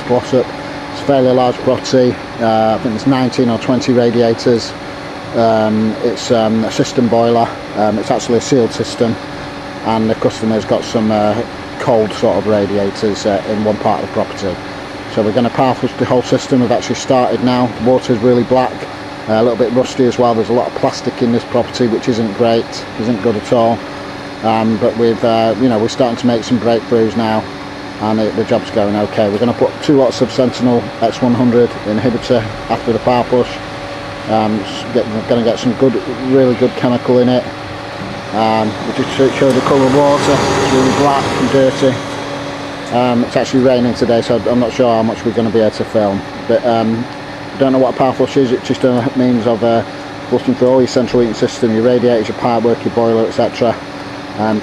Glossop. It's a fairly large property. I think there's 19 or 20 radiators. It's a system boiler. It's actually a sealed system, and the customer's got some cold sort of radiators in one part of the property. So we're going to power flush the whole system. We've actually started now. The water is really black, a little bit rusty as well. There's a lot of plastic in this property, which isn't great, isn't good at all. But we've, we're starting to make some breakthroughs now, and the job's going okay. We're going to put 2 lots of Sentinel X100 inhibitor after the power push. Going to get some good, really good chemical in it. We just show the colour of water. It's really black and dirty. It's actually raining today, so I'm not sure how much we're going to be able to film. But I don't know what a power flush is. It's just a means of flushing through all your central heating system, your radiators, your pipework, your boiler, etc.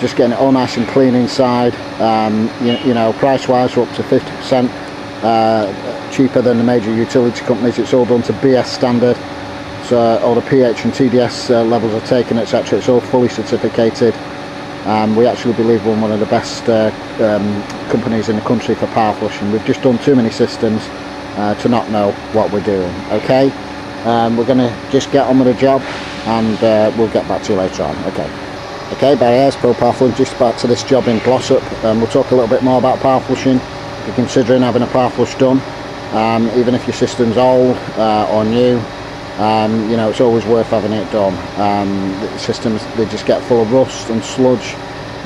Just getting it all nice and clean inside. Price wise, we're up to 50% cheaper than the major utility companies. It's all done to BS standard, so all the pH and TDS levels are taken, etc. It's all fully certificated. We actually believe we're one of the best companies in the country for power flushing. We've just done too many systems to not know what we're doing. Okay, we're going to just get on with the job, and we'll get back to you later on. Okay, Barry Ayres, Pro-powerflushing, just back to this job in Glossop. We'll talk a little bit more about power flushing. If you're considering having a power flush done, even if your system's old or new, it's always worth having it done. The systems, they just get full of rust and sludge.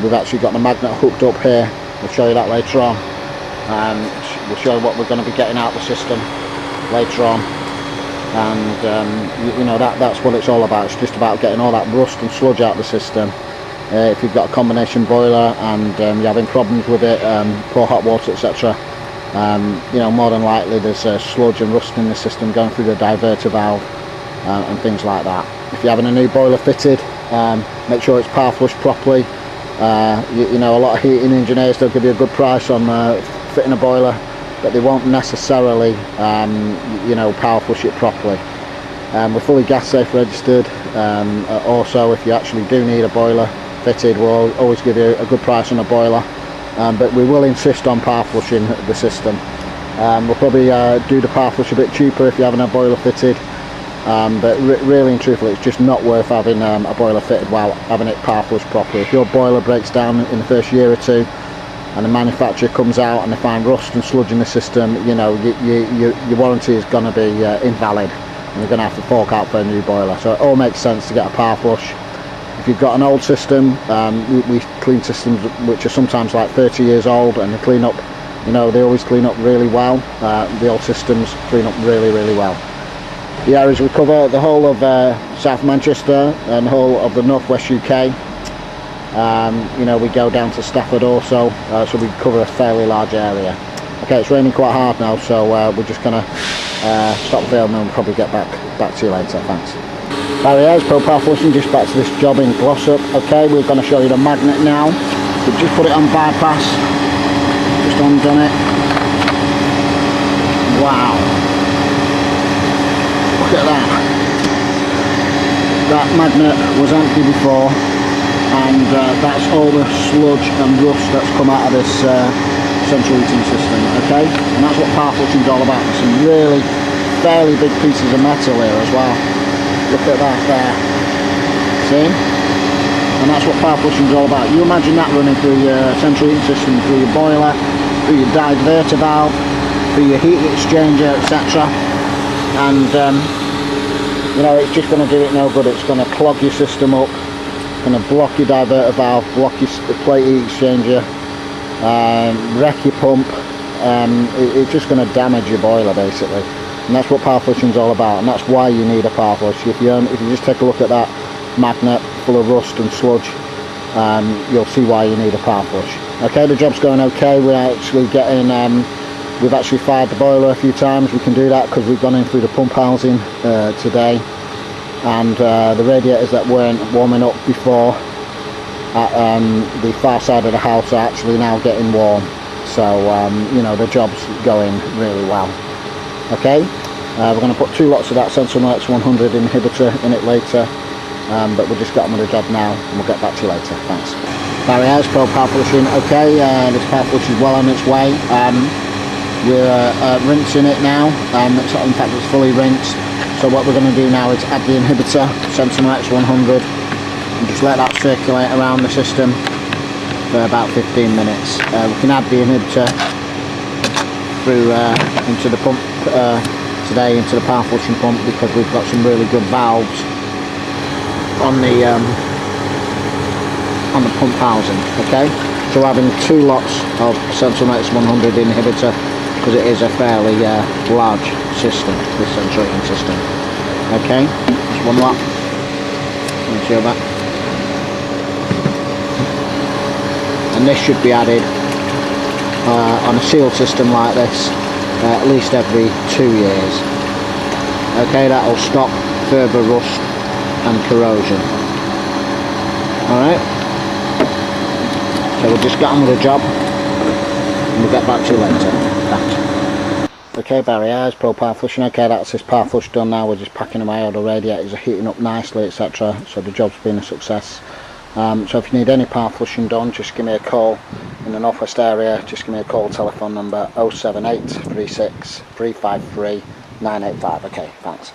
We've actually got the magnet hooked up here. We'll show you that later on. We'll show you what we're going to be getting out of the system later on. And that's what it's all about. It's just about getting all that rust and sludge out of the system. If you've got a combination boiler and you're having problems with it, poor hot water, etc., more than likely there's sludge and rust in the system going through the diverter valve and things like that. If you're having a new boiler fitted, make sure it's power flushed properly. A lot of heating engineers, they'll give you a good price on fitting a boiler, but they won't necessarily power flush it properly. We're fully gas safe registered. Also, if you actually do need a boiler fitted, we'll always give you a good price on a boiler, but we will insist on power flushing the system. We'll probably do the power flush a bit cheaper if you're having a boiler fitted, but really and truthfully, it's just not worth having a boiler fitted while having it power flushed properly. If your boiler breaks down in the first year or two, and the manufacturer comes out and they find rust and sludge in the system, your warranty is going to be invalid, and you're going to have to fork out for a new boiler. So it all makes sense to get a power flush. If you've got an old system, we clean systems which are sometimes like 30 years old, and they clean up, they always clean up really well. The old systems clean up really, really well. The areas we cover, the whole of South Manchester and the whole of the Northwest UK. We go down to Stafford also, so we cover a fairly large area. Okay, it's raining quite hard now, so we're just going to stop filming and probably get back to you later. Thanks. Barry Ayres, Pro-powerflushing, just back to this job in Glossop. Okay, we're going to show you the magnet now. We've just put it on bypass, just undone it. Wow, look at that. That magnet was empty before, and that's all the sludge and rust that's come out of this central heating system. Okay, and that's what power flushing is all about. There's some really fairly big pieces of metal here as well. Look at that there, see? And that's what power flushing is all about. You imagine that running through your central heating system, through your boiler, through your diverter valve, through your heat exchanger, etc. And it's just going to do it no good. It's going to clog your system up, it's going to block your diverter valve, block your plate heat exchanger, wreck your pump. It's just going to damage your boiler basically. And that's what power flushing is all about, and that's why you need a power flush. If you just take a look at that magnet full of rust and sludge, you'll see why you need a power flush. Okay, the job's going okay. We're actually getting, we've actually fired the boiler a few times. We can do that because we've gone in through the pump housing today, and the radiators that weren't warming up before at the far side of the house are actually now getting warm. So the job's going really well. Okay, we're going to put 2 lots of that Sentinel X100 inhibitor in it later, but we'll just get on with the job now, and we'll get back to you later. Thanks. Barry Ayres, Pro-powerflushing. Okay, this power flush is well on its way. We're rinsing it now. In fact, it's fully rinsed. So what we're going to do now is add the inhibitor, Sentinel X100, and just let that circulate around the system for about 15 minutes. We can add the inhibitor through into the pump today, into the power flushing pump, because we've got some really good valves on the pump housing. Okay, so we're having 2 lots of Sentinel X100 inhibitor, because it is a fairly large system, this centrating system. Okay, just 1 lot. Make sure that. And this should be added on a sealed system like this at least every 2 years. Okay, that will stop further rust and corrosion. Alright, so we'll just get on with the job and we'll get back to you later. Thanks. Okay, Barry, here's Pro Power Flushing. Okay, that's this power flush done now. We're just packing away. All the radiators are heating up nicely, etc. So the job's been a success. So if you need any power flushing done, just give me a call. In the northwest area, just give me a call. Telephone number 078 36 353 985. Okay, thanks.